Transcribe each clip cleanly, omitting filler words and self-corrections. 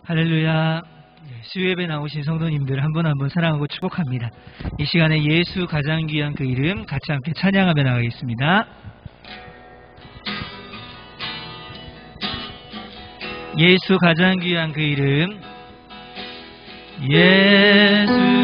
할렐루야. 수요예배 나오신 성도님들 한 분 한 분 사랑하고 축복합니다. 이 시간에 예수 가장 귀한 그 이름 같이 함께 찬양하며 나가겠습니다. 예수 가장 귀한 그 이름, 예수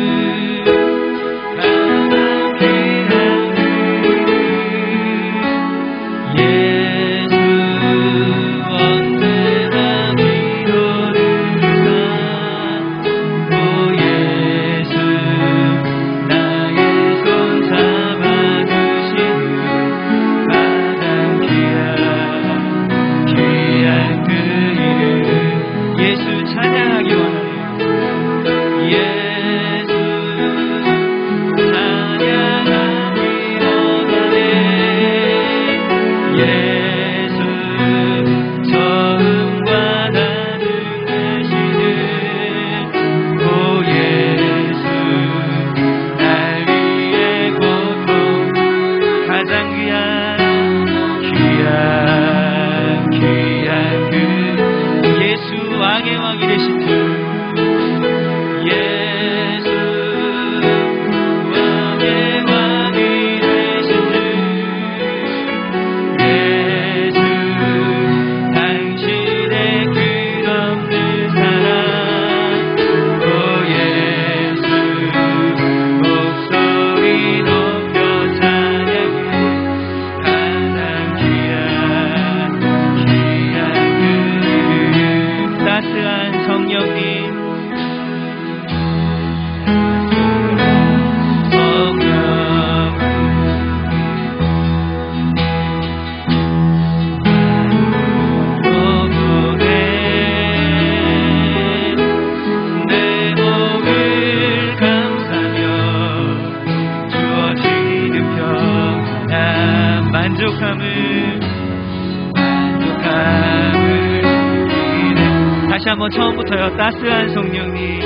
다시 한번 처음부터요. 따스한 성령님,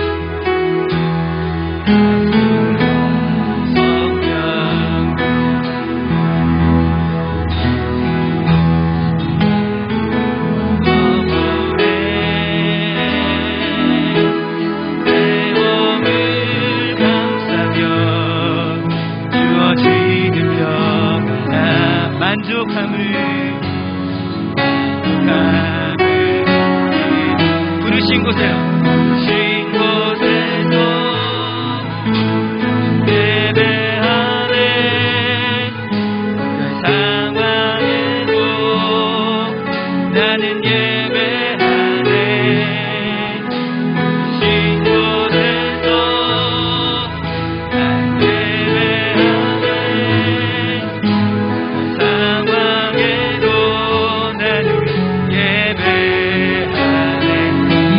내 몸을 감싸며 주어지는 평안 만족함을 부르신 곳에요. 부르신 곳에서 예배하네. 그 상황에도 나는 예배하네. 부르신 곳에서 난 예배하네. 그 상황에도 나는 예배하네.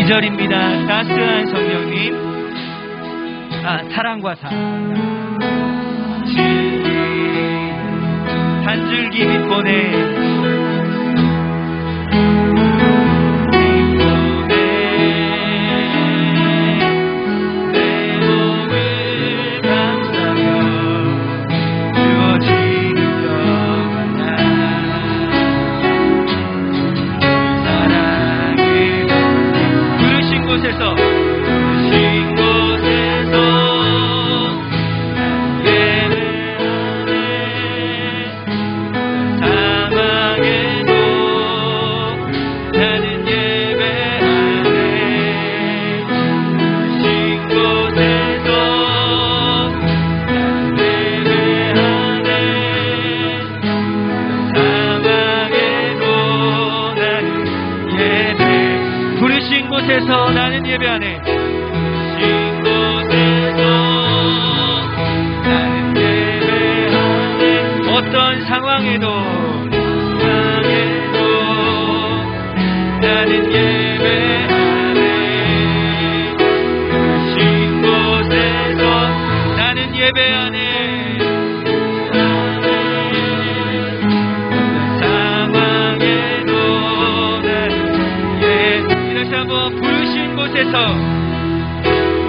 2절입니다. 따스한 성령님, 사랑과 사랑, 한 줄기 빛보내. 곳에서 나는 예배하네. 부르신 곳에서 나는 예배하네. 어떤 상황에도 나는 예배하네. 부르신 곳에서 나는 예배하네.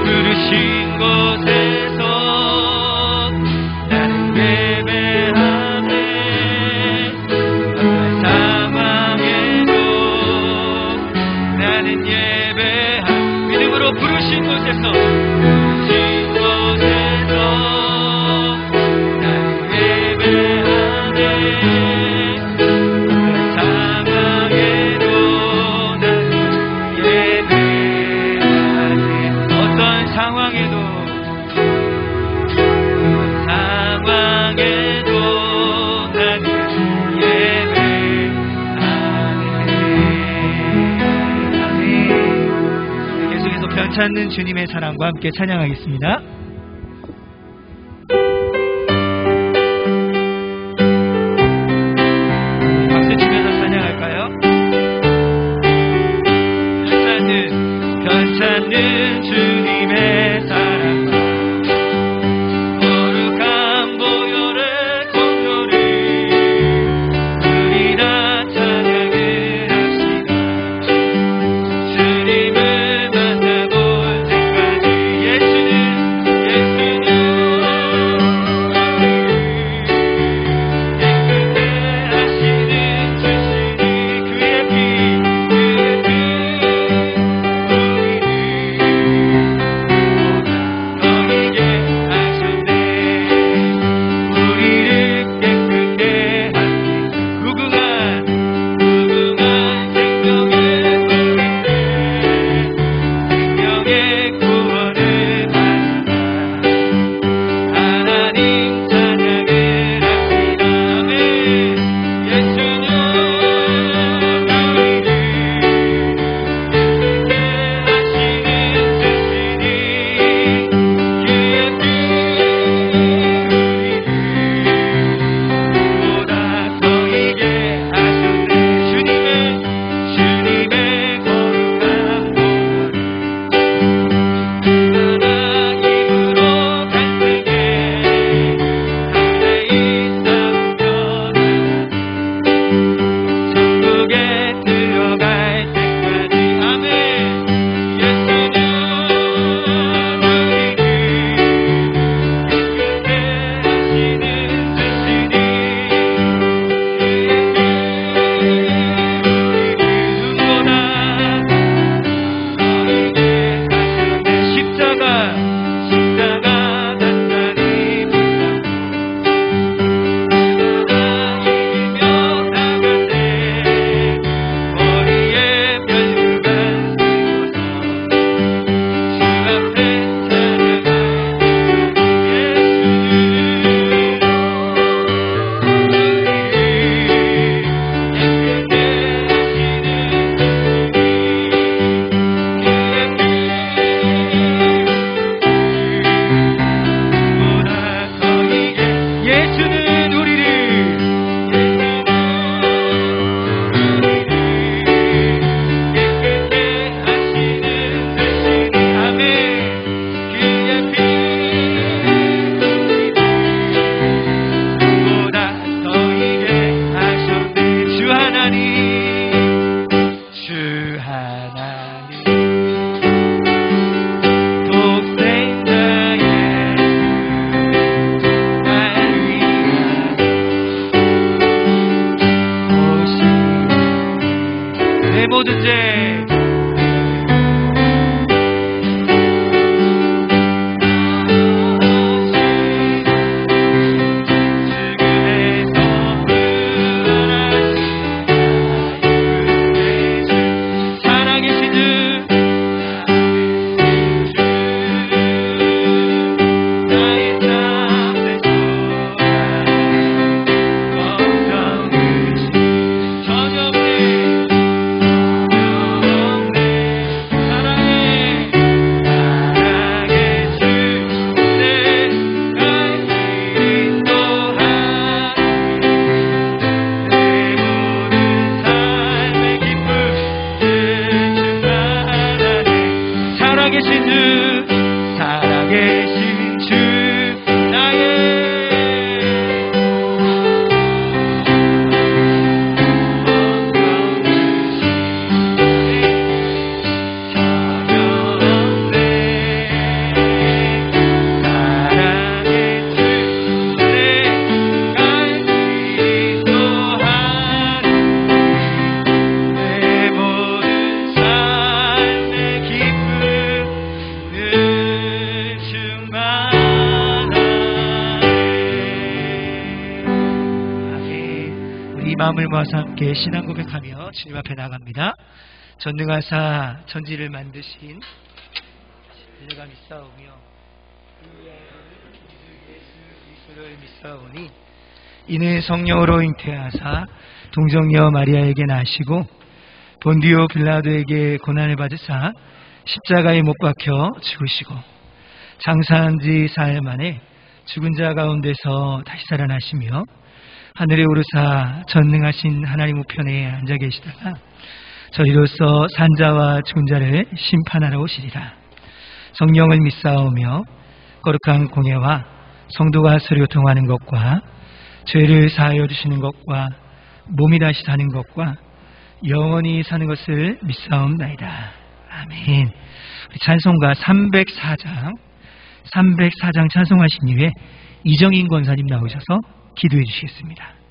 부르신 곳에서 나는 예배하네. 어떤 상황에도 나는 예배하네. 이름으로 부르신 곳에서 찾는 주님의 사랑과 함께 찬양하겠습니다. 박수 치면서 찬양할까요? 변찮는 주님의 사랑과 거룩한 보혈의 공로를 우리 다 찬양을 합시다. 주님을 모든 죄 살아계신 주 마음을 모아서 함께 신앙 고백하며 주님 앞에 나갑니다. 전능하사 천지를 만드신 내가 믿사오며 예수 그리스도를 믿사오니 이는 성령으로 잉태하사 동정녀 마리아에게 나시고 본디오 빌라도에게 고난을 받으사 십자가에 못 박혀 죽으시고 장사한 지 사흘 만에 죽은 자 가운데서 다시 살아나시며 하늘에 오르사 전능하신 하나님 우편에 앉아 계시다가 저리로서 산자와 죽은 자를 심판하러 오시리라. 성령을 믿사오며 거룩한 공예와 성도가 서로 통하는 것과 죄를 사하여 주시는 것과 몸이 다시 사는 것과 영원히 사는 것을 믿사옵나이다. 아멘. 우리 찬송가 304장 찬송하신 이후에 이정인 권사님 나오셔서 기도해 주시겠습니다.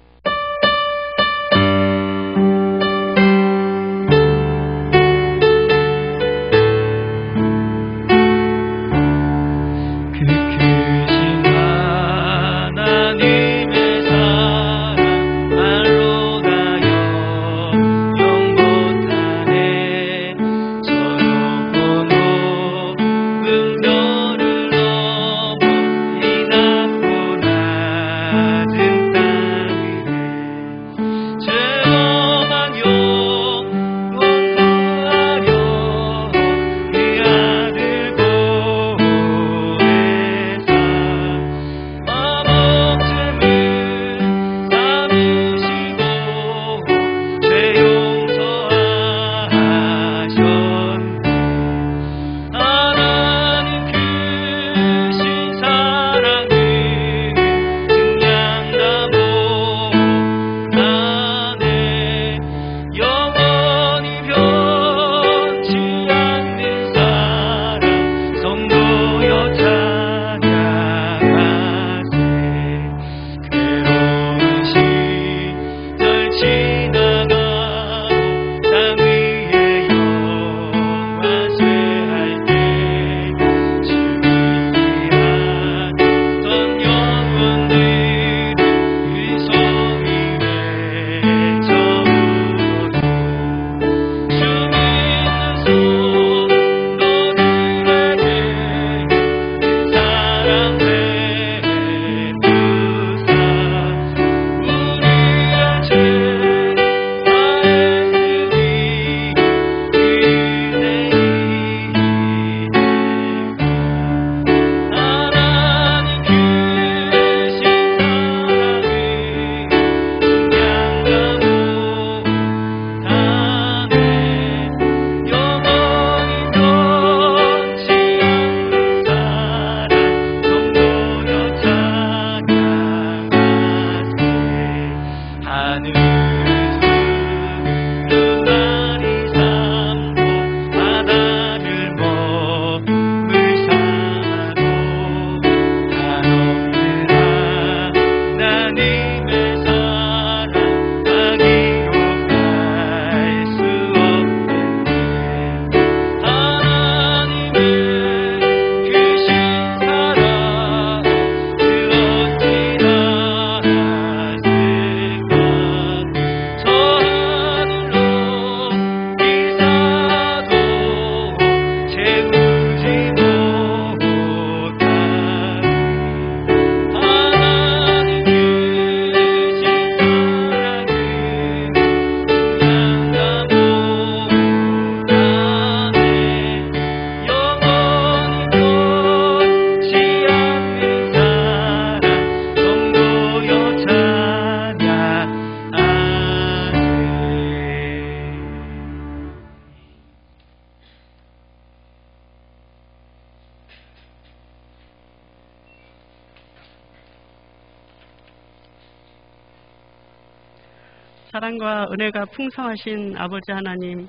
사랑과 은혜가 풍성하신 아버지 하나님,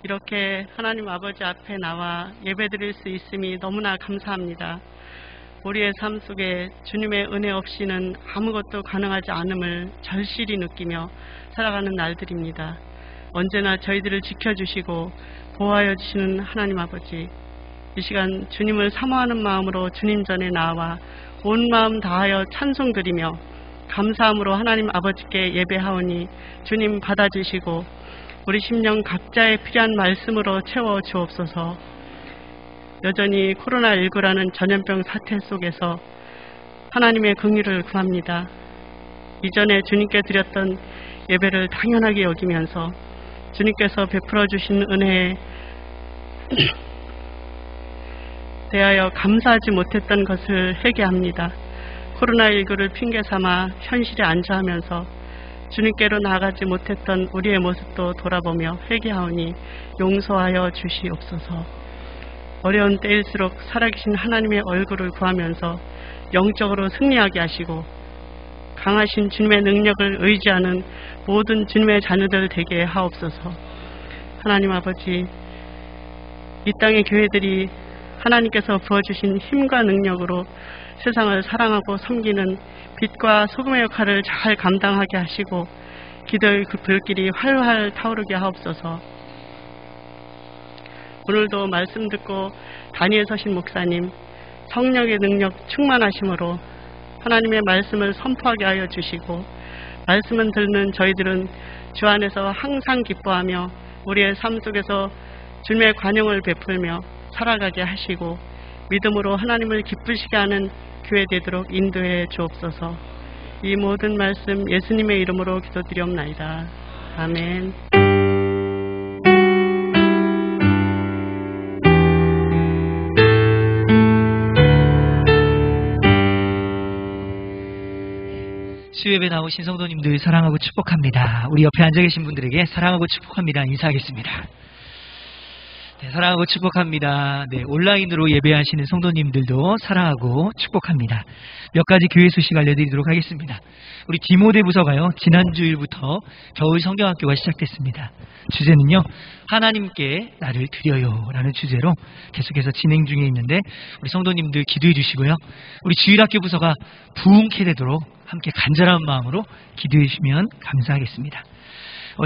이렇게 하나님 아버지 앞에 나와 예배드릴 수 있음이 너무나 감사합니다. 우리의 삶 속에 주님의 은혜 없이는 아무것도 가능하지 않음을 절실히 느끼며 살아가는 날들입니다. 언제나 저희들을 지켜주시고 보호하여 주시는 하나님 아버지, 이 시간 주님을 사모하는 마음으로 주님 전에 나와 온 마음 다하여 찬송드리며 감사함으로 하나님 아버지께 예배하오니 주님 받아주시고 우리 심령 각자의 필요한 말씀으로 채워 주옵소서. 여전히 코로나19라는 전염병 사태 속에서 하나님의 긍휼을 구합니다. 이전에 주님께 드렸던 예배를 당연하게 여기면서 주님께서 베풀어 주신 은혜에 대하여 감사하지 못했던 것을 회개합니다. 코로나19를 핑계삼아 현실에 안주하면서 주님께로 나아가지 못했던 우리의 모습도 돌아보며 회개하오니 용서하여 주시옵소서. 어려운 때일수록 살아계신 하나님의 얼굴을 구하면서 영적으로 승리하게 하시고 강하신 주님의 능력을 의지하는 모든 주님의 자녀들 되게 하옵소서. 하나님 아버지, 이 땅의 교회들이 하나님께서 부어주신 힘과 능력으로 세상을 사랑하고 섬기는 빛과 소금의 역할을 잘 감당하게 하시고 기도의 그 불길이 활활 타오르게 하옵소서. 오늘도 말씀 듣고 단위에 서신 목사님 성령의 능력 충만하심으로 하나님의 말씀을 선포하게 하여 주시고 말씀을 듣는 저희들은 주 안에서 항상 기뻐하며 우리의 삶 속에서 주님의 관용을 베풀며 살아가게 하시고 믿음으로 하나님을 기쁘시게 하는 교회 되도록 인도해 주옵소서. 이 모든 말씀 예수님의 이름으로 기도드리옵나이다. 아멘. 수요예배 나오신 성도님들 사랑하고 축복합니다. 우리 옆에 앉아 계신 분들에게 사랑하고 축복합니다. 인사하겠습니다. 네, 사랑하고 축복합니다. 네, 온라인으로 예배하시는 성도님들도 사랑하고 축복합니다. 몇 가지 교회 소식 알려드리도록 하겠습니다. 우리 디모데 부서가요, 지난주일부터 겨울 성경학교가 시작됐습니다. 주제는요, 하나님께 나를 드려요 라는 주제로 계속해서 진행 중에 있는데 우리 성도님들 기도해 주시고요. 우리 주일학교 부서가 부흥케 되도록 함께 간절한 마음으로 기도해 주시면 감사하겠습니다.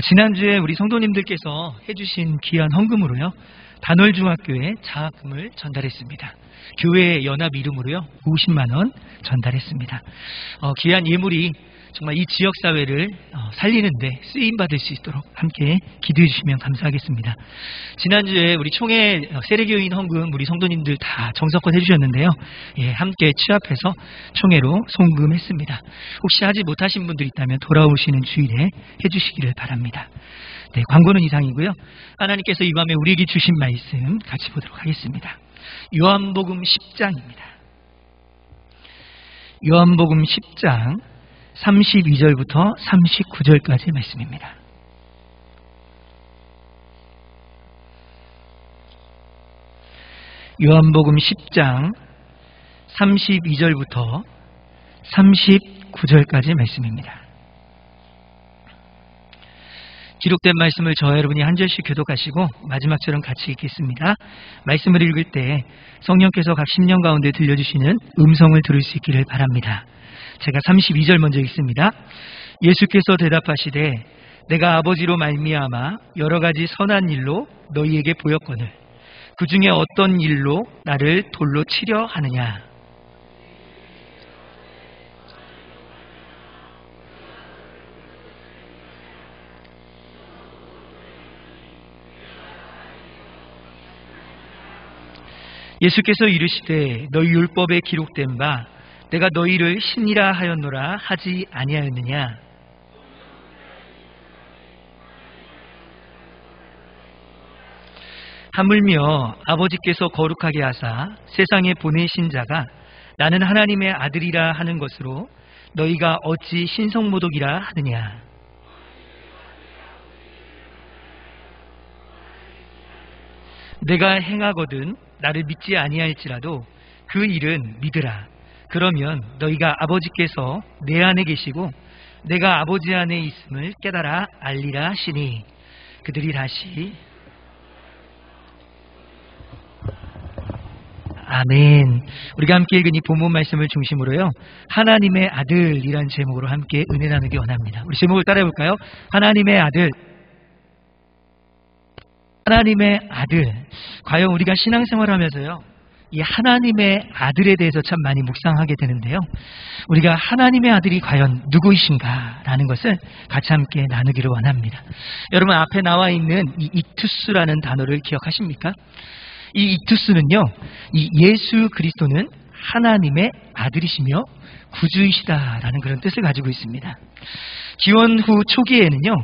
지난주에 우리 성도님들께서 해주신 귀한 헌금으로요, 단월중학교에 장학금을 전달했습니다. 교회 연합 이름으로요 50만원 전달했습니다. 귀한 예물이 정말 이 지역사회를 살리는데 쓰임받을 수 있도록 함께 기도해 주시면 감사하겠습니다. 지난주에 우리 총회 세례교인 헌금 우리 성도님들 다 정성껏 해주셨는데요, 예, 함께 취합해서 총회로 송금했습니다. 혹시 하지 못하신 분들 있다면 돌아오시는 주일에 해주시기를 바랍니다. 네, 광고는 이상이고요. 하나님께서 이 밤에 우리에게 주신 말씀 같이 보도록 하겠습니다. 요한복음 10장입니다. 요한복음 10장 32절부터 39절까지 말씀입니다. 요한복음 10장 32절부터 39절까지 말씀입니다. 기록된 말씀을 저와 여러분이 한 절씩 교독하시고 마지막 절은 같이 읽겠습니다. 말씀을 읽을 때 성령께서 각 심령 가운데 들려주시는 음성을 들을 수 있기를 바랍니다. 제가 32절 먼저 읽습니다. 예수께서 대답하시되 내가 아버지로 말미암아 여러 가지 선한 일로 너희에게 보였거늘 그 중에 어떤 일로 나를 돌로 치려 하느냐. 예수께서 이르시되 너희 율법에 기록된 바 내가 너희를 신이라 하였노라 하지 아니하였느냐. 하물며 아버지께서 거룩하게 하사 세상에 보내신 자가 나는 하나님의 아들이라 하는 것으로 너희가 어찌 신성모독이라 하느냐. 내가 행하거든 나를 믿지 아니할지라도 그 일은 믿으라. 그러면 너희가 아버지께서 내 안에 계시고 내가 아버지 안에 있음을 깨달아 알리라 하시니. 그들이 다시 아멘. 우리가 함께 읽은 이 본문 말씀을 중심으로요, 하나님의 아들이란 제목으로 함께 은혜 나누기 원합니다. 우리 제목을 따라해 볼까요? 하나님의 아들. 하나님의 아들. 과연 우리가 신앙생활을 하면서요, 이 하나님의 아들에 대해서 참 많이 묵상하게 되는데요. 우리가 하나님의 아들이 과연 누구이신가라는 것을 같이 함께 나누기를 원합니다. 여러분 앞에 나와 있는 이 이투스라는 단어를 기억하십니까? 이 이투스는요, 이 예수 그리스도는 하나님의 아들이시며 구주이시다라는 그런 뜻을 가지고 있습니다. 기원 후 초기에는요,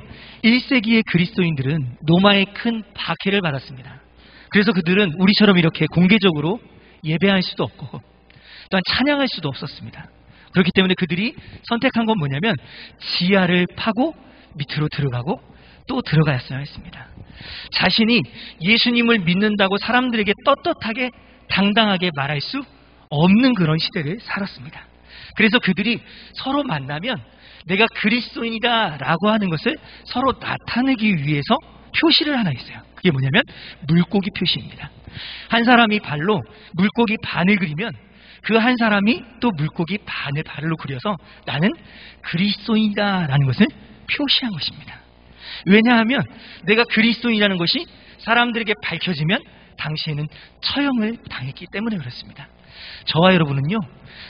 1세기의 그리스도인들은 로마의 큰 박해를 받았습니다. 그래서 그들은 우리처럼 이렇게 공개적으로 예배할 수도 없고 또한 찬양할 수도 없었습니다. 그렇기 때문에 그들이 선택한 건 뭐냐면 지하를 파고 밑으로 들어가고 또 들어가야 했습니다. 자신이 예수님을 믿는다고 사람들에게 떳떳하게 당당하게 말할 수 없는 그런 시대를 살았습니다. 그래서 그들이 서로 만나면 내가 그리스도인이다 라고 하는 것을 서로 나타내기 위해서 표시를 하나 있어요. 그게 뭐냐면 물고기 표시입니다. 한 사람이 발로 물고기 반을 그리면 그 한 사람이 또 물고기 반을 발로 그려서 나는 그리스도인이다 라는 것을 표시한 것입니다. 왜냐하면 내가 그리스도인이라는 것이 사람들에게 밝혀지면 당시에는 처형을 당했기 때문에 그렇습니다. 저와 여러분은요,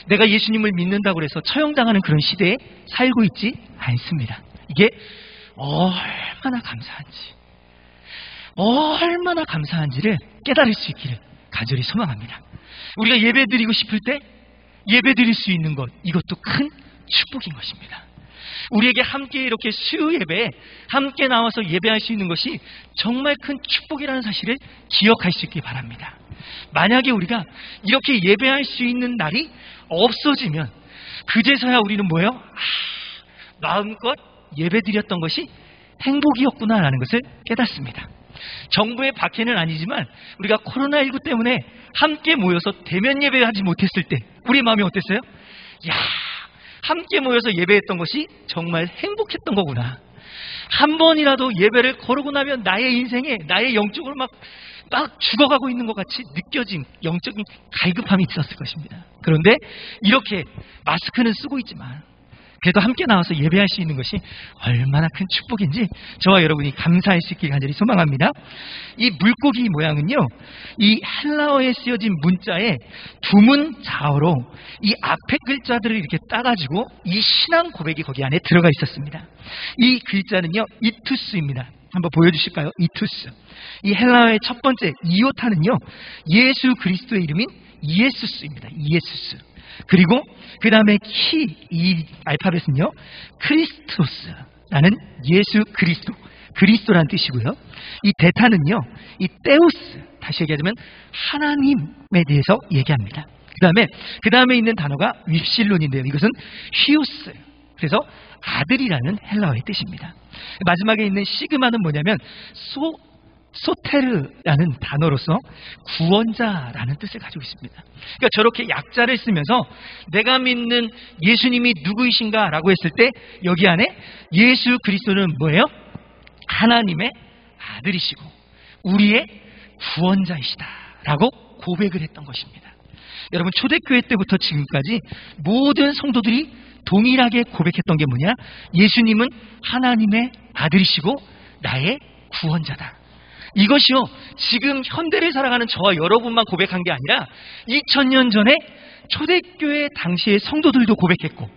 내가 예수님을 믿는다고 해서 처형당하는 그런 시대에 살고 있지 않습니다. 이게 얼마나 감사한지를 깨달을 수 있기를 간절히 소망합니다. 우리가 예배 드리고 싶을 때 예배 드릴 수 있는 것, 이것도 큰 축복인 것입니다. 우리에게 함께 이렇게 수요 예배에 함께 나와서 예배할 수 있는 것이 정말 큰 축복이라는 사실을 기억할 수 있기 바랍니다. 만약에 우리가 이렇게 예배할 수 있는 날이 없어지면 그제서야 우리는 뭐예요? 마음껏 예배 드렸던 것이 행복이었구나라는 것을 깨닫습니다. 정부의 박해는 아니지만 우리가 코로나19 때문에 함께 모여서 대면 예배를 하지 못했을 때 우리 마음이 어땠어요? 함께 모여서 예배했던 것이 정말 행복했던 거구나. 한 번이라도 예배를 거르고 나면 나의 인생에 나의 영적으로 막 죽어가고 있는 것 같이 느껴진 영적인 갈급함이 있었을 것입니다. 그런데 이렇게 마스크는 쓰고 있지만 그래도 함께 나와서 예배할 수 있는 것이 얼마나 큰 축복인지 저와 여러분이 감사할 수 있길 간절히 소망합니다. 이 물고기 모양은요, 이 헬라어에 쓰여진 문자에 두문 자어로 이 앞에 글자들을 이렇게 따가지고 이 신앙 고백이 거기 안에 들어가 있었습니다. 이 글자는요, 이투스입니다. 한번 보여주실까요? 이투스. 이 헬라어의 첫 번째 이오타는요, 예수 그리스도의 이름인 이에수스입니다. 이에수스. 그리고 그 다음에 이 알파벳은요, 크리스토스라는 예수 그리스도, 그리스도라는 뜻이고요. 이 데타는요, 이 테우스, 다시 얘기하자면 하나님에 대해서 얘기합니다. 그 다음에 있는 단어가 윕실론인데요. 이것은 히우스, 그래서 아들이라는 헬라어의 뜻입니다. 마지막에 있는 시그마는 뭐냐면 소테르라는 단어로서 구원자라는 뜻을 가지고 있습니다. 그러니까 저렇게 약자를 쓰면서 내가 믿는 예수님이 누구이신가 라고 했을 때 여기 안에 예수 그리스도는 뭐예요? 하나님의 아들이시고 우리의 구원자이시다 라고 고백을 했던 것입니다. 여러분, 초대교회 때부터 지금까지 모든 성도들이 동일하게 고백했던 게 뭐냐? 예수님은 하나님의 아들이시고 나의 구원자다. 이것이요, 지금 현대를 살아가는 저와 여러분만 고백한 게 아니라 2000년 전에 초대교회 당시의 성도들도 고백했고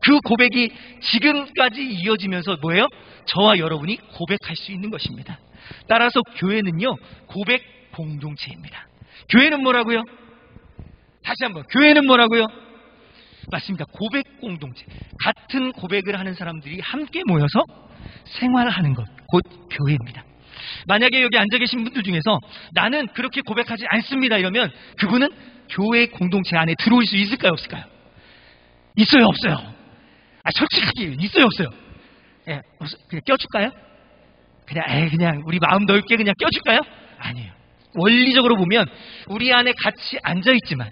그 고백이 지금까지 이어지면서 뭐예요? 저와 여러분이 고백할 수 있는 것입니다. 따라서 교회는요, 고백 공동체입니다. 교회는 뭐라고요? 다시 한번, 교회는 뭐라고요? 맞습니다. 고백 공동체. 같은 고백을 하는 사람들이 함께 모여서 생활하는 것, 곧 교회입니다. 만약에 여기 앉아 계신 분들 중에서 나는 그렇게 고백하지 않습니다 이러면 그분은 교회 공동체 안에 들어올 수 있을까요, 없을까요? 있어요, 없어요? 솔직하게 있어요, 없어요? 그냥 껴줄까요? 그냥 우리 마음 넓게 그냥 껴줄까요? 아니에요. 원리적으로 보면 우리 안에 같이 앉아 있지만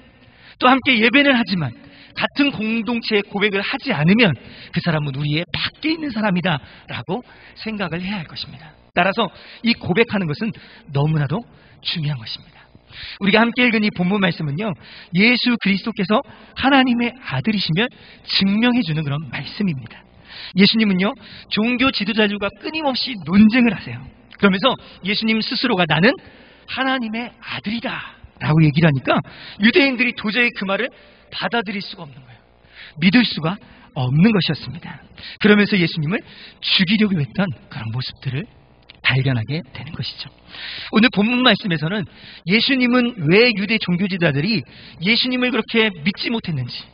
또 함께 예배는 하지만 같은 공동체의 고백을 하지 않으면 그 사람은 우리의 밖에 있는 사람이다 라고 생각을 해야 할 것입니다. 따라서 이 고백하는 것은 너무나도 중요한 것입니다. 우리가 함께 읽은 이 본문 말씀은요, 예수 그리스도께서 하나님의 아들이시며 증명해 주는 그런 말씀입니다. 예수님은요, 종교 지도자들과 끊임없이 논쟁을 하세요. 그러면서 예수님 스스로가 나는 하나님의 아들이다 라고 얘기를 하니까 유대인들이 도저히 그 말을 받아들일 수가 없는 거예요. 믿을 수가 없는 것이었습니다. 그러면서 예수님을 죽이려고 했던 그런 모습들을 발견하게 되는 것이죠. 오늘 본문 말씀에서는 예수님은 왜 유대 종교지도자들이 예수님을 그렇게 믿지 못했는지,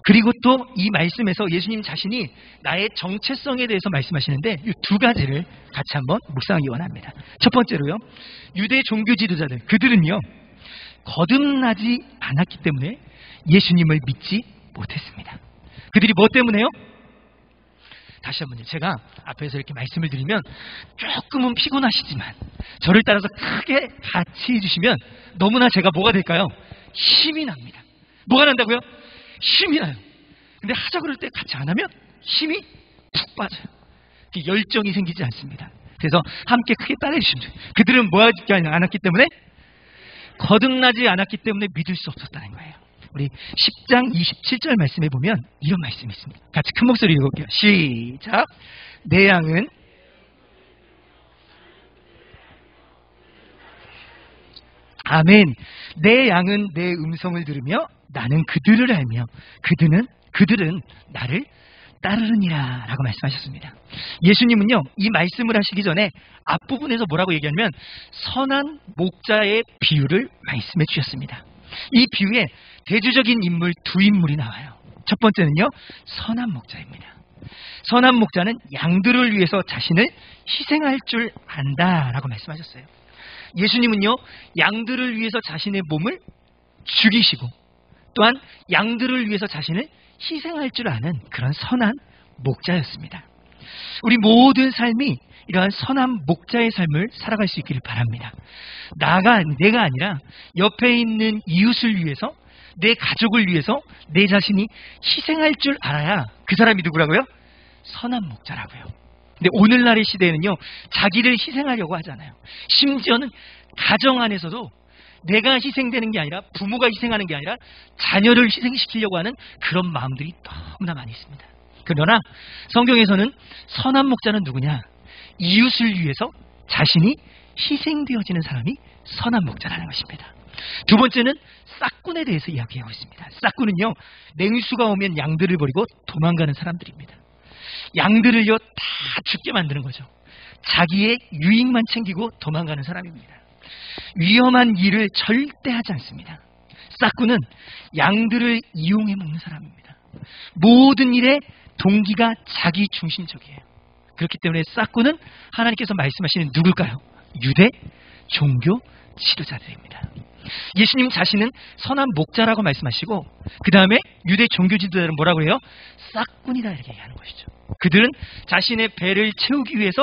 그리고 또 이 말씀에서 예수님 자신이 나의 정체성에 대해서 말씀하시는데 이 두 가지를 같이 한번 묵상하기 원합니다. 첫 번째로요, 유대 종교 지도자들, 그들은요 거듭나지 않았기 때문에 예수님을 믿지 못했습니다. 그들이 뭐 때문에요? 다시 한번요, 제가 앞에서 이렇게 말씀을 드리면 조금은 피곤하시지만 저를 따라서 크게 같이 해주시면 너무나 제가 뭐가 될까요? 힘이 납니다. 뭐가 난다고요? 힘이 나요. 근데 하자 그럴 때 같이 안 하면 힘이 푹 빠져요. 열정이 생기지 않습니다. 그래서 함께 크게 따라해 주시면 돼요. 그들은 뭐 하지 않았기 때문에? 거듭나지 않았기 때문에 믿을 수 없었다는 거예요. 우리 10장 27절 말씀에 보면 이런 말씀이 있습니다. 같이 큰 목소리 읽어볼게요. 시작. 내 양은 아멘. 내 양은 내 음성을 들으며 나는 그들을 알며 그들은 나를 따르느니라 라고 말씀하셨습니다. 예수님은요 이 말씀을 하시기 전에 앞부분에서 뭐라고 얘기하냐면 선한 목자의 비유를 말씀해 주셨습니다. 이 비유에 대조적인 인물 두 인물이 나와요. 첫 번째는요 선한 목자입니다. 선한 목자는 양들을 위해서 자신을 희생할 줄 안다 라고 말씀하셨어요. 예수님은요 양들을 위해서 자신의 몸을 죽이시고 또한 양들을 위해서 자신을 희생할 줄 아는 그런 선한 목자였습니다. 우리 모든 삶이 이러한 선한 목자의 삶을 살아갈 수 있기를 바랍니다. 내가 아니라 옆에 있는 이웃을 위해서, 내 가족을 위해서 내 자신이 희생할 줄 알아야 그 사람이 누구라고요? 선한 목자라고요. 근데 오늘날의 시대에는요 자기를 희생하려고 하잖아요. 심지어는 가정 안에서도 내가 희생되는 게 아니라, 부모가 희생하는 게 아니라 자녀를 희생시키려고 하는 그런 마음들이 너무나 많이 있습니다. 그러나 성경에서는 선한 목자는 누구냐? 이웃을 위해서 자신이 희생되어지는 사람이 선한 목자라는 것입니다. 두 번째는 싹군에 대해서 이야기하고 있습니다. 싹군은요 냉수가 오면 양들을 버리고 도망가는 사람들입니다. 양들을요 다 죽게 만드는 거죠. 자기의 유익만 챙기고 도망가는 사람입니다. 위험한 일을 절대 하지 않습니다. 싹군은 양들을 이용해 먹는 사람입니다. 모든 일에 동기가 자기 중심적이에요. 그렇기 때문에 싹군은 하나님께서 말씀하시는 누굴까요? 유대 종교 지도자들입니다. 예수님 자신은 선한 목자라고 말씀하시고 그 다음에 유대 종교 지도자들은 뭐라고 해요? 싹군이다 이렇게 얘기하는 것이죠. 그들은 자신의 배를 채우기 위해서,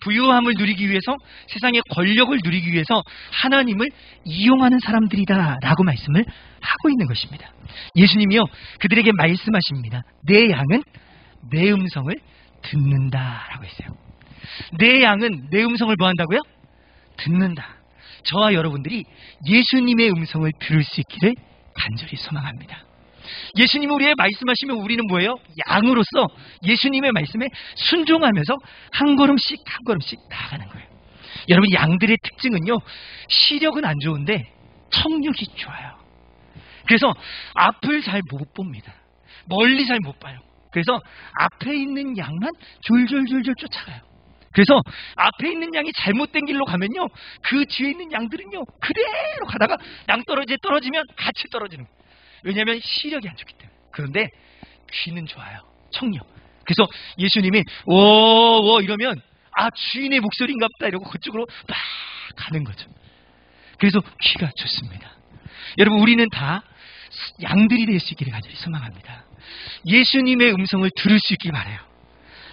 부유함을 누리기 위해서, 세상의 권력을 누리기 위해서 하나님을 이용하는 사람들이다 라고 말씀을 하고 있는 것입니다. 예수님이요 그들에게 말씀하십니다. 내 양은 내 음성을 듣는다 라고 했어요. 내 양은 내 음성을 뭐 한다고요? 듣는다. 저와 여러분들이 예수님의 음성을 들을 수 있기를 간절히 소망합니다. 예수님이 우리에게 말씀하시면 우리는 뭐예요? 양으로서 예수님의 말씀에 순종하면서 한 걸음씩 한 걸음씩 나아가는 거예요. 여러분 양들의 특징은요 시력은 안 좋은데 청력이 좋아요. 그래서 앞을 잘 못 봅니다. 멀리 잘 못 봐요. 그래서 앞에 있는 양만 졸졸졸졸 쫓아가요. 그래서 앞에 있는 양이 잘못된 길로 가면요 그 뒤에 있는 양들은요 그대로 가다가 떨어지면 같이 떨어지는 거예요. 왜냐하면 시력이 안 좋기 때문에. 그런데 귀는 좋아요. 청력. 그래서 예수님이 오 이러면 주인의 목소리인가 보다 이러고 그쪽으로 막 가는 거죠. 그래서 귀가 좋습니다. 여러분 우리는 다 양들이 될 수 있기를 간절히 소망합니다. 예수님의 음성을 들을 수 있길 바라요.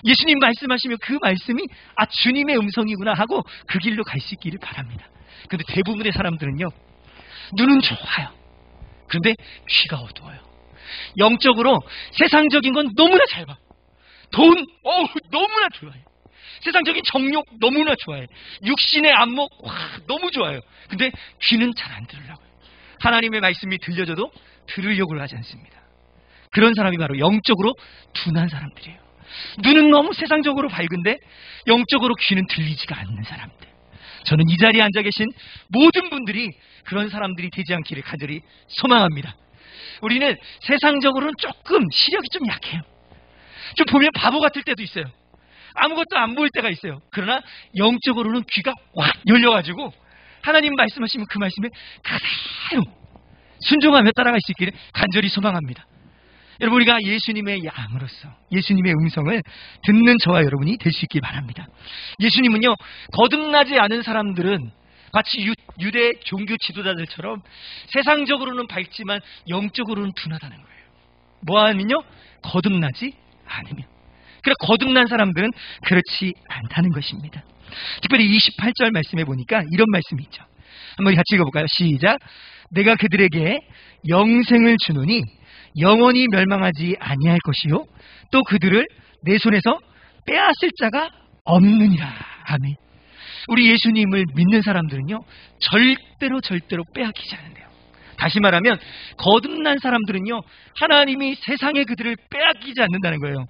예수님 말씀하시면 그 말씀이 주님의 음성이구나 하고 그 길로 갈 수 있기를 바랍니다. 그런데 대부분의 사람들은요 눈은 좋아요. 그런데 귀가 어두워요. 영적으로 세상적인 건 너무나 잘 봐. 돈 너무나 좋아해. 세상적인 정욕 너무나 좋아해. 육신의 안목 너무 좋아요. 근데 귀는 잘 안 들으려고요. 하나님의 말씀이 들려줘도 들으려고 하지 않습니다. 그런 사람이 바로 영적으로 둔한 사람들이에요. 눈은 너무 세상적으로 밝은데 영적으로 귀는 들리지가 않는 사람들. 저는 이 자리에 앉아 계신 모든 분들이 그런 사람들이 되지 않기를 간절히 소망합니다. 우리는 세상적으로는 조금 시력이 좀 약해요. 좀 보면 바보 같을 때도 있어요. 아무것도 안 보일 때가 있어요. 그러나 영적으로는 귀가 확 열려가지고 하나님 말씀하시면 그 말씀에 그대로 순종하며 따라갈 수 있기를 간절히 소망합니다. 여러분, 우리가 예수님의 양으로서 예수님의 음성을 듣는 저와 여러분이 될 수 있길 바랍니다. 예수님은요, 거듭나지 않은 사람들은 마치 유대 종교 지도자들처럼 세상적으로는 밝지만 영적으로는 둔하다는 거예요. 뭐하면요? 거듭나지 않으면. 그래, 거듭난 사람들은 그렇지 않다는 것입니다. 특별히 28절 말씀에 보니까 이런 말씀이 있죠. 한번 같이 읽어볼까요? 시작. 내가 그들에게 영생을 주노니 영원히 멸망하지 아니할 것이요 또 그들을 내 손에서 빼앗을 자가 없느니라. 아멘. 우리 예수님을 믿는 사람들은요, 절대로 빼앗기지 않는데요. 다시 말하면 거듭난 사람들은요, 하나님이 세상에 그들을 빼앗기지 않는다는 거예요.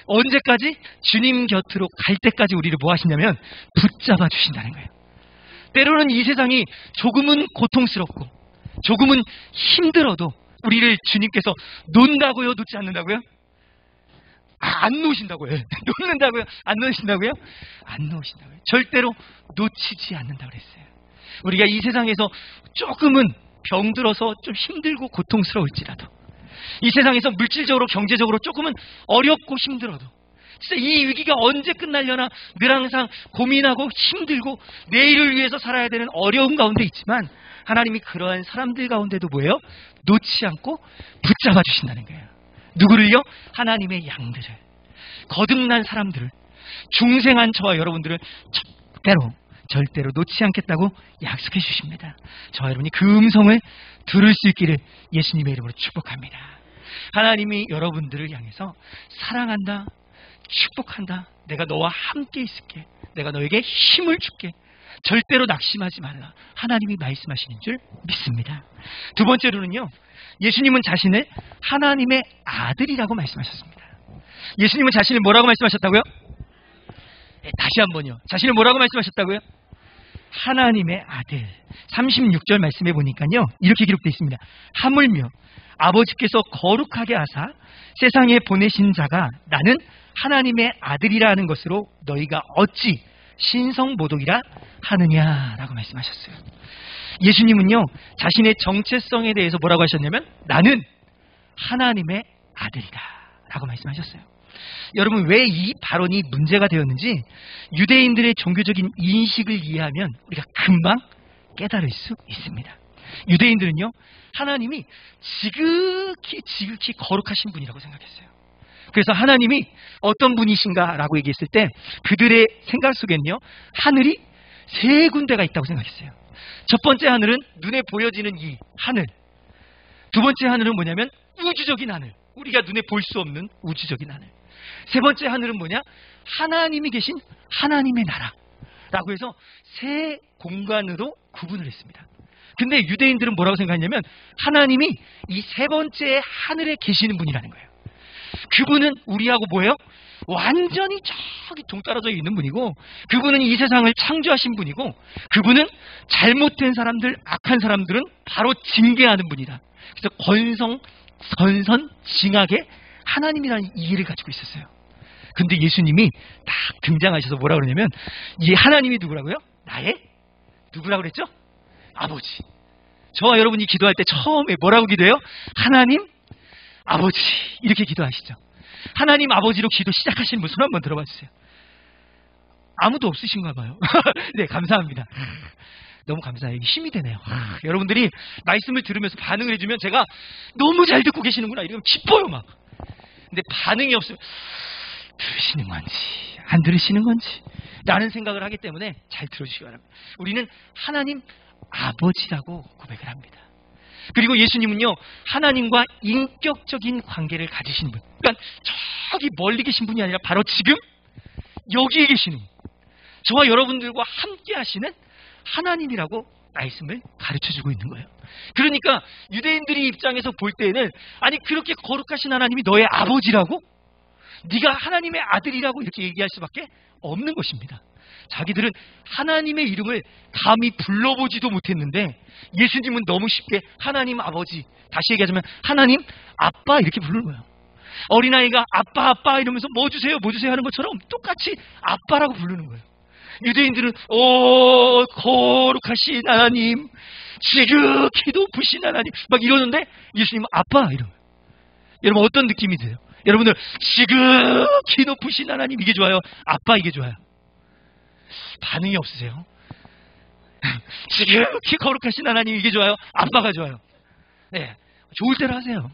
언제까지? 주님 곁으로 갈 때까지 우리를 뭐 하시냐면 붙잡아 주신다는 거예요. 때로는 이 세상이 조금은 고통스럽고 조금은 힘들어도 우리를 주님께서 놓는다고요? 놓지 않는다고요? 안 놓으신다고요? 놓는다고요? 안 놓으신다고요? 안 놓으신다고요. 절대로 놓치지 않는다고 그랬어요. 우리가 이 세상에서 조금은 병들어서 좀 힘들고 고통스러울지라도, 이 세상에서 물질적으로 경제적으로 조금은 어렵고 힘들어도, 진짜 이 위기가 언제 끝나려나 늘 항상 고민하고 힘들고 내일을 위해서 살아야 되는 어려움 가운데 있지만 하나님이 그러한 사람들 가운데도 뭐예요? 놓지 않고 붙잡아 주신다는 거예요. 누구를요? 하나님의 양들을, 거듭난 사람들을, 중생한 저와 여러분들을 절대로 놓지 않겠다고 약속해 주십니다. 저와 여러분이 그 음성을 들을 수 있기를 예수님의 이름으로 축복합니다. 하나님이 여러분들을 향해서 사랑한다, 축복한다, 내가 너와 함께 있을게, 내가 너에게 힘을 줄게, 절대로 낙심하지 말라, 하나님이 말씀하시는 줄 믿습니다. 두 번째로는요, 예수님은 자신을 하나님의 아들이라고 말씀하셨습니다. 예수님은 자신을 뭐라고 말씀하셨다고요? 다시 한번요. 자신을 뭐라고 말씀하셨다고요? 하나님의 아들. 36절 말씀해 보니까요, 이렇게 기록되어 있습니다. 하물며 아버지께서 거룩하게 하사 세상에 보내신 자가 나는 하나님의 아들이라는 것으로 너희가 어찌 신성모독이라 하느냐라고 말씀하셨어요. 예수님은요, 자신의 정체성에 대해서 뭐라고 하셨냐면 나는 하나님의 아들이다 라고 말씀하셨어요. 여러분, 왜 이 발언이 문제가 되었는지 유대인들의 종교적인 인식을 이해하면 우리가 금방 깨달을 수 있습니다. 유대인들은요, 하나님이 지극히 거룩하신 분이라고 생각했어요. 그래서 하나님이 어떤 분이신가 라고 얘기했을 때 그들의 생각 속에는요, 하늘이 세 군데가 있다고 생각했어요. 첫 번째 하늘은 눈에 보여지는 이 하늘, 두 번째 하늘은 뭐냐면 우주적인 하늘, 우리가 눈에 볼 수 없는 우주적인 하늘, 세 번째 하늘은 뭐냐? 하나님이 계신 하나님의 나라라고 해서 세 공간으로 구분을 했습니다. 근데 유대인들은 뭐라고 생각했냐면 하나님이 이 세 번째 하늘에 계시는 분이라는 거예요. 그분은 우리하고 뭐예요? 완전히 저기 동떨어져 있는 분이고, 그분은 이 세상을 창조하신 분이고, 그분은 잘못된 사람들, 악한 사람들은 바로 징계하는 분이다. 그래서 권선징악의 하나님이라는 이해를 가지고 있었어요. 근데 예수님이 딱 등장하셔서 뭐라 그러냐면 이 하나님이 누구라고요? 나의 누구라고 그랬죠? 아버지. 저와 여러분이 기도할 때 처음에 뭐라고 기도해요? 하나님 아버지 이렇게 기도하시죠. 하나님 아버지로 기도 시작하시는 분 손 한번 들어봐 주세요. 아무도 없으신가 봐요. 네, 감사합니다. 너무 감사해요. 힘이 되네요. 여러분들이 말씀을 들으면서 반응을 해주면 제가 너무 잘 듣고 계시는구나 이러면 기뻐요 막. 근데 반응이 없으면 들으시는 건지 안 들으시는 건지 라는 생각을 하기 때문에 잘 들어주시기 바랍니다. 우리는 하나님 아버지라고 고백을 합니다. 그리고 예수님은요, 하나님과 인격적인 관계를 가지신 분, 그러니까 저기 멀리 계신 분이 아니라 바로 지금 여기에 계시는, 저와 여러분들과 함께 하시는 하나님이라고 말씀을 가르쳐주고 있는 거예요. 그러니까 유대인들이 입장에서 볼 때에는 아니 그렇게 거룩하신 하나님이 너의 아버지라고? 네가 하나님의 아들이라고 이렇게 얘기할 수밖에 없는 것입니다. 자기들은 하나님의 이름을 감히 불러보지도 못했는데 예수님은 너무 쉽게 하나님 아버지, 다시 얘기하자면 하나님 아빠 이렇게 부르는 거예요. 어린아이가 아빠 아빠 이러면서 뭐 주세요 뭐 주세요 하는 것처럼 똑같이 아빠라고 부르는 거예요. 유대인들은 거룩하신 하나님, 지극히 높으신 하나님 막 이러는데 예수님은 아빠 이러면 여러분 어떤 느낌이 드세요? 여러분들 지극히 높으신 하나님 이게 좋아요? 아빠 이게 좋아요? 반응이 없으세요? 지극히 거룩하신 하나님 이게 좋아요? 아빠가 좋아요? 네, 좋을 대로 하세요.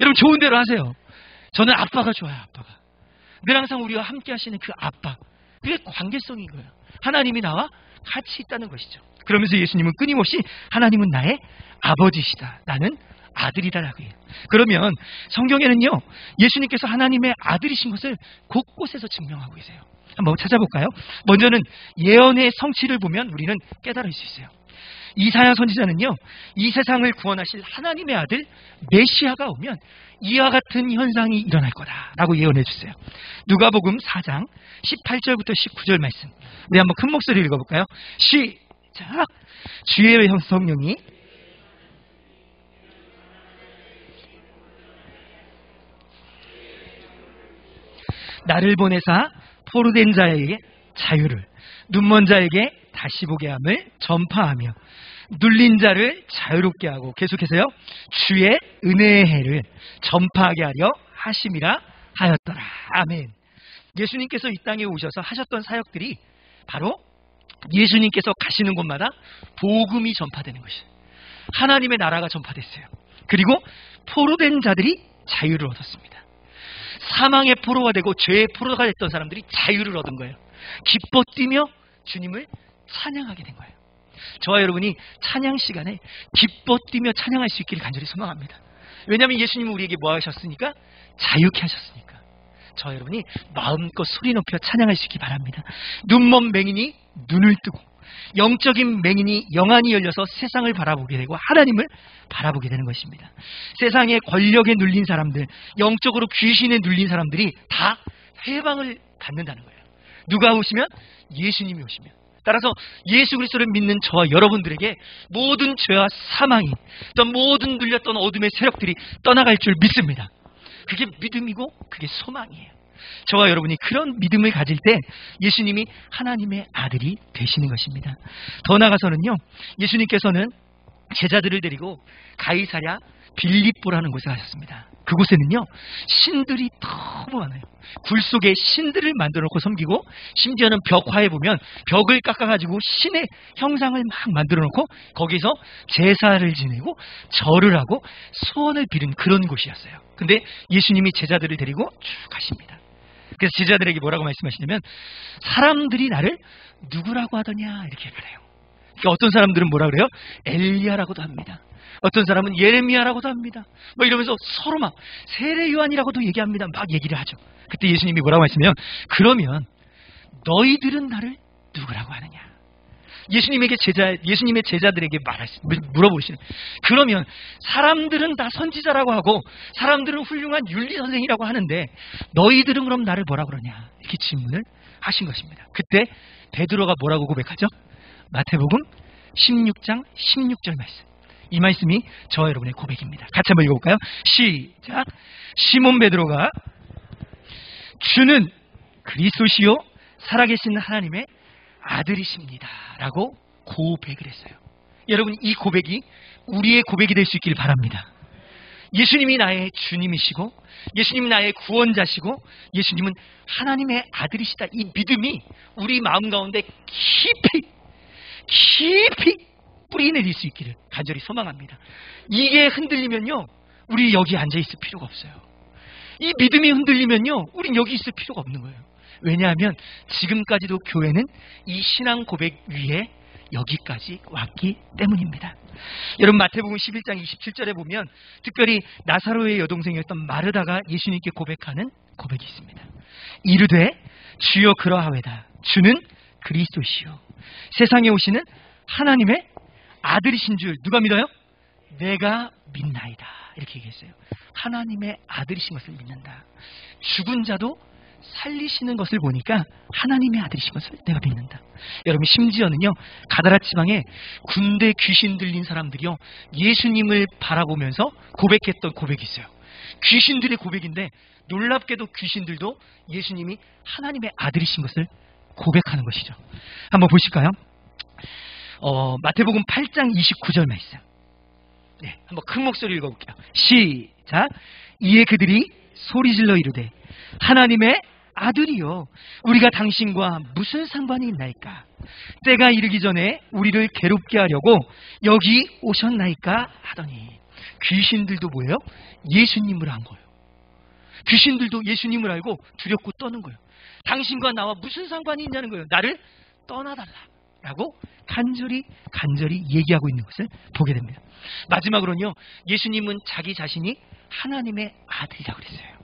여러분 좋은 대로 하세요. 저는 아빠가 좋아요. 아빠가 늘 항상 우리와 함께 하시는 그 아빠, 그게 관계성인 거예요. 하나님이 나와 같이 있다는 것이죠. 그러면서 예수님은 끊임없이 하나님은 나의 아버지시다, 나는 아들이다라고 해요. 그러면 성경에는요 예수님께서 하나님의 아들이신 것을 곳곳에서 증명하고 계세요. 한번 찾아볼까요? 먼저는 예언의 성취를 보면 우리는 깨달을 수 있어요. 이사야 선지자는요 이 세상을 구원하실 하나님의 아들 메시아가 오면 이와 같은 현상이 일어날 거다라고 예언해 주세요. 누가복음 4장 18절부터 19절 말씀. 네, 한번 큰 목소리로 읽어볼까요? 시작. 주의 성령이 나를 보내사 포로된 자에게 자유를, 눈먼 자에게 다시 보게 함을 전파하며 눌린 자를 자유롭게 하고, 계속해서요, 주의 은혜의 해를 전파하게 하려 하심이라 하였더라. 아멘. 예수님께서 이 땅에 오셔서 하셨던 사역들이 바로 예수님께서 가시는 곳마다 복음이 전파되는 것이에요. 하나님의 나라가 전파됐어요. 그리고 포로된 자들이 자유를 얻었습니다. 사망의 포로가 되고 죄의 포로가 됐던 사람들이 자유를 얻은 거예요. 기뻐 뛰며 주님을 찬양하게 된 거예요. 저와 여러분이 찬양 시간에 기뻐 뛰며 찬양할 수 있기를 간절히 소망합니다. 왜냐하면 예수님은 우리에게 뭐 하셨으니까? 자유케 하셨으니까. 저와 여러분이 마음껏 소리 높여 찬양할 수 있기 바랍니다. 눈먼 맹인이 눈을 뜨고 영적인 맹인이 영안이 열려서 세상을 바라보게 되고 하나님을 바라보게 되는 것입니다. 세상의 권력에 눌린 사람들, 영적으로 귀신에 눌린 사람들이 다 해방을 받는다는 거예요. 누가 오시면? 예수님이 오시면. 따라서 예수 그리스도를 믿는 저와 여러분들에게 모든 죄와 사망이, 또 모든 눌렸던 어둠의 세력들이 떠나갈 줄 믿습니다. 그게 믿음이고 그게 소망이에요. 저와 여러분이 그런 믿음을 가질 때 예수님이 하나님의 아들이 되시는 것입니다. 더 나아가서는요, 예수님께서는 제자들을 데리고 가이사랴 빌립보라는 곳에 가셨습니다. 그곳에는요 신들이 너무 많아요. 굴 속에 신들을 만들어 놓고 섬기고, 심지어는 벽화에 보면 벽을 깎아가지고 신의 형상을 막 만들어 놓고 거기서 제사를 지내고 절을 하고 소원을 비는 그런 곳이었어요. 근데 예수님이 제자들을 데리고 쭉 가십니다. 그래서 제자들에게 뭐라고 말씀하시냐면, 사람들이 나를 누구라고 하더냐 이렇게 말해요. 그러니까 어떤 사람들은 뭐라 그래요? 엘리야라고도 합니다. 어떤 사람은 예레미야라고도 합니다. 뭐 이러면서 서로 막 세례 요한이라고도 얘기합니다. 막 얘기를 하죠. 그때 예수님이 뭐라고 하시면, 그러면 너희들은 나를 누구라고 하느냐? 예수님의 제자들에게 물어보시는, 그러면 사람들은 다 선지자라고 하고 사람들은 훌륭한 윤리 선생이라고 하는데 너희들은 그럼 나를 뭐라 그러냐? 이렇게 질문을 하신 것입니다. 그때 베드로가 뭐라고 고백하죠? 마태복음 16장 16절 말씀. 이 말씀이 저와 여러분의 고백입니다. 같이 한번 읽어볼까요? 시작. 시몬 베드로가 주는 그리스도시요 살아계신 하나님의 아들이십니다 라고 고백을 했어요. 여러분, 이 고백이 우리의 고백이 될 수 있기를 바랍니다. 예수님이 나의 주님이시고 예수님이 나의 구원자시고 예수님은 하나님의 아들이시다, 이 믿음이 우리 마음 가운데 깊이 뿌리 내릴 수 있기를 간절히 소망합니다. 이게 흔들리면요 우리 여기 앉아있을 필요가 없어요. 이 믿음이 흔들리면요 우린 여기 있을 필요가 없는 거예요. 왜냐하면 지금까지도 교회는 이 신앙 고백 위에 여기까지 왔기 때문입니다. 여러분, 마태복음 11장 27절에 보면 특별히 나사로의 여동생이었던 마르다가 예수님께 고백하는 고백이 있습니다. 이르되 주여 그러하외다. 주는 그리스도시요 세상에 오시는 하나님의 아들이신 줄 누가 믿어요? 내가 믿나이다. 이렇게 얘기했어요. 하나님의 아들이신 것을 믿는다. 죽은 자도 살리시는 것을 보니까 하나님의 아들이신 것을 내가 믿는다. 여러분, 심지어는요, 가다라 지방에 군대 귀신 들린 사람들이요, 예수님을 바라보면서 고백했던 고백이 있어요. 귀신들의 고백인데 놀랍게도 귀신들도 예수님이 하나님의 아들이신 것을 고백하는 것이죠. 한번 보실까요? 마태복음 8장 29절 말씀. 네, 한번 큰 목소리로 읽어볼게요. 시작. 이에 그들이 소리질러 이르되 하나님의 아들이요, 우리가 당신과 무슨 상관이 있나이까? 때가 이르기 전에 우리를 괴롭게 하려고 여기 오셨나이까? 하더니 귀신들도 뭐예요? 예수님을 안 거예요. 귀신들도 예수님을 알고 두렵고 떠는 거예요. 당신과 나와 무슨 상관이 있냐는 거예요. 나를 떠나달라라고 간절히 얘기하고 있는 것을 보게 됩니다. 마지막으로는요, 예수님은 자기 자신이 하나님의 아들이라고 그랬어요.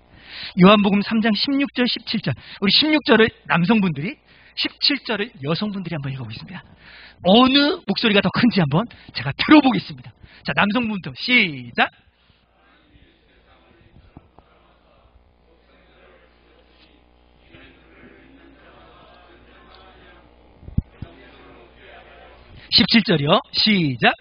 요한복음 3장 16절 17절, 우리 16절을 남성분들이, 17절을 여성분들이 한번 읽어보겠습니다. 어느 목소리가 더 큰지 한번 제가 들어보겠습니다. 자, 남성분부터 시작. (17절이요) 시작.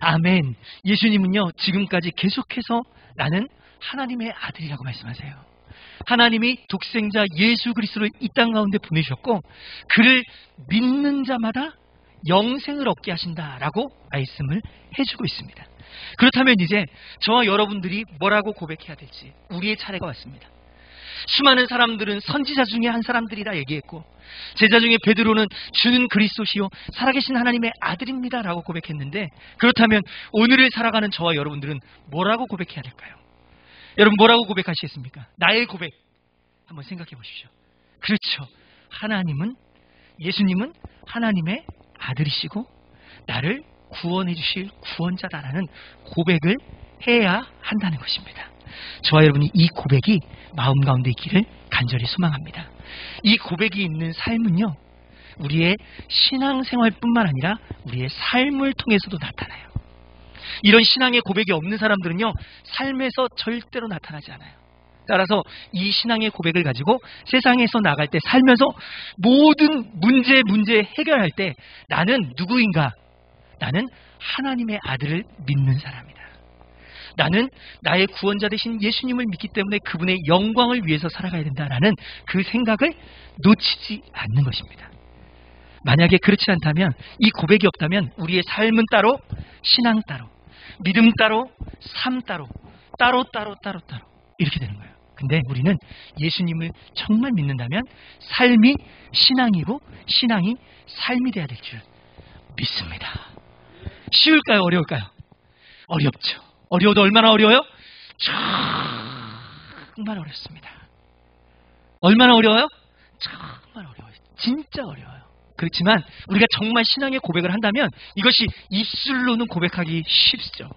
아멘. 예수님은요, 지금까지 계속해서 나는 하나님의 아들이라고 말씀하세요. 하나님이 독생자 예수 그리스도를 이 땅 가운데 보내셨고 그를 믿는 자마다 영생을 얻게 하신다라고 말씀을 해주고 있습니다. 그렇다면 이제 저와 여러분들이 뭐라고 고백해야 될지 우리의 차례가 왔습니다. 수많은 사람들은 선지자 중에 한 사람들이라 얘기했고, 제자 중에 베드로는 주는 그리스도시요 살아계신 하나님의 아들입니다 라고 고백했는데, 그렇다면 오늘을 살아가는 저와 여러분들은 뭐라고 고백해야 될까요? 여러분, 뭐라고 고백하시겠습니까? 나의 고백 한번 생각해 보십시오. 그렇죠. 예수님은 하나님의 아들이시고 나를 구원해 주실 구원자다라는 고백을 해야 한다는 것입니다. 저와 여러분이 이 고백이 마음 가운데 있기를 간절히 소망합니다. 이 고백이 있는 삶은요, 우리의 신앙생활뿐만 아니라 우리의 삶을 통해서도 나타나요. 이런 신앙의 고백이 없는 사람들은요, 삶에서 절대로 나타나지 않아요. 따라서 이 신앙의 고백을 가지고 세상에서 나갈 때, 살면서 모든 문제 해결할 때 나는 누구인가? 나는 하나님의 아들을 믿는 사람이다. 나는 나의 구원자 되신 예수님을 믿기 때문에 그분의 영광을 위해서 살아가야 된다라는 그 생각을 놓치지 않는 것입니다. 만약에 그렇지 않다면, 이 고백이 없다면 우리의 삶은 따로, 신앙 따로, 믿음 따로, 삶 따로 이렇게 되는 거예요. 근데 우리는 예수님을 정말 믿는다면 삶이 신앙이고 신앙이 삶이 돼야 될 줄 믿습니다. 쉬울까요? 어려울까요? 어렵죠. 어려워도 얼마나 어려워요? 정말 어렵습니다. 얼마나 어려워요? 정말 어려워요. 진짜 어려워요. 그렇지만 우리가 정말 신앙의 고백을 한다면 이것이 입술로는 고백하기 쉽죠.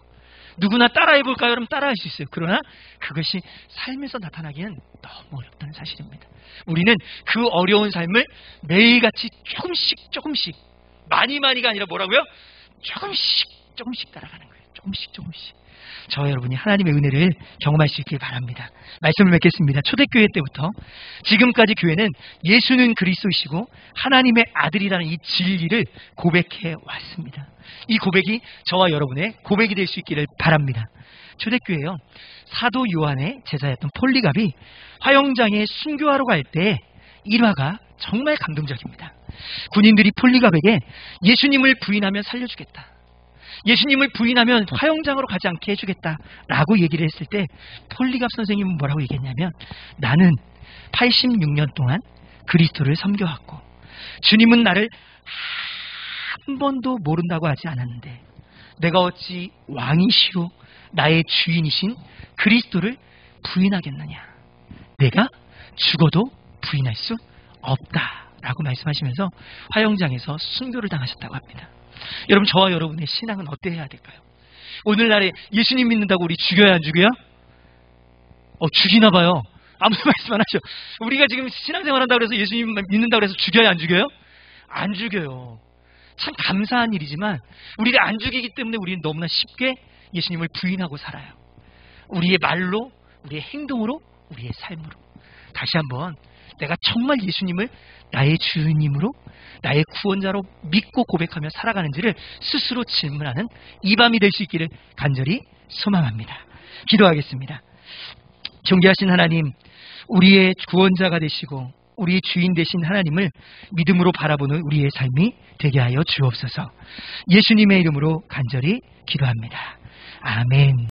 누구나 따라해볼까요? 그럼 따라할 수 있어요. 그러나 그것이 삶에서 나타나기는 너무 어렵다는 사실입니다. 우리는 그 어려운 삶을 매일같이 조금씩, 많이가 아니라 뭐라고요? 조금씩 따라가는 거예요. 조금씩. 저와 여러분이 하나님의 은혜를 경험할 수 있길 바랍니다. 말씀을 맺겠습니다. 초대교회 때부터 지금까지 교회는 예수는 그리스도이시고 하나님의 아들이라는 이 진리를 고백해 왔습니다. 이 고백이 저와 여러분의 고백이 될 수 있기를 바랍니다. 초대교회요, 사도 요한의 제자였던 폴리갑이 화영장에 순교하러 갈 때 일화가 정말 감동적입니다. 군인들이 폴리갑에게 예수님을 부인하면 살려주겠다, 예수님을 부인하면 화영장으로 가지 않게 해주겠다라고 얘기를 했을 때 폴리갑 선생님은 뭐라고 얘기했냐면, 나는 86년 동안 그리스도를 섬겨왔고 주님은 나를 한 번도 모른다고 하지 않았는데 내가 어찌 왕이시오 나의 주인이신 그리스도를 부인하겠느냐. 내가 죽어도 부인할 수 없다라고 말씀하시면서 화영장에서 순교를 당하셨다고 합니다. 여러분, 저와 여러분의 신앙은 어때야 될까요? 오늘날에 예수님 믿는다고 우리 죽여야 안 죽여요? 죽이나 봐요. 아무도 말씀 안 하죠. 우리가 지금 신앙생활 한다고 해서 예수님 믿는다고 해서 죽여야 안 죽여요? 안 죽여요. 참 감사한 일이지만 우리를 안 죽이기 때문에 우리는 너무나 쉽게 예수님을 부인하고 살아요. 우리의 말로, 우리의 행동으로, 우리의 삶으로. 다시 한번 내가 정말 예수님을 나의 주님으로, 나의 구원자로 믿고 고백하며 살아가는지를 스스로 질문하는 이 밤이 될 수 있기를 간절히 소망합니다. 기도하겠습니다. 존귀하신 하나님, 우리의 구원자가 되시고 우리의 주인 되신 하나님을 믿음으로 바라보는 우리의 삶이 되게 하여 주옵소서. 예수님의 이름으로 간절히 기도합니다. 아멘.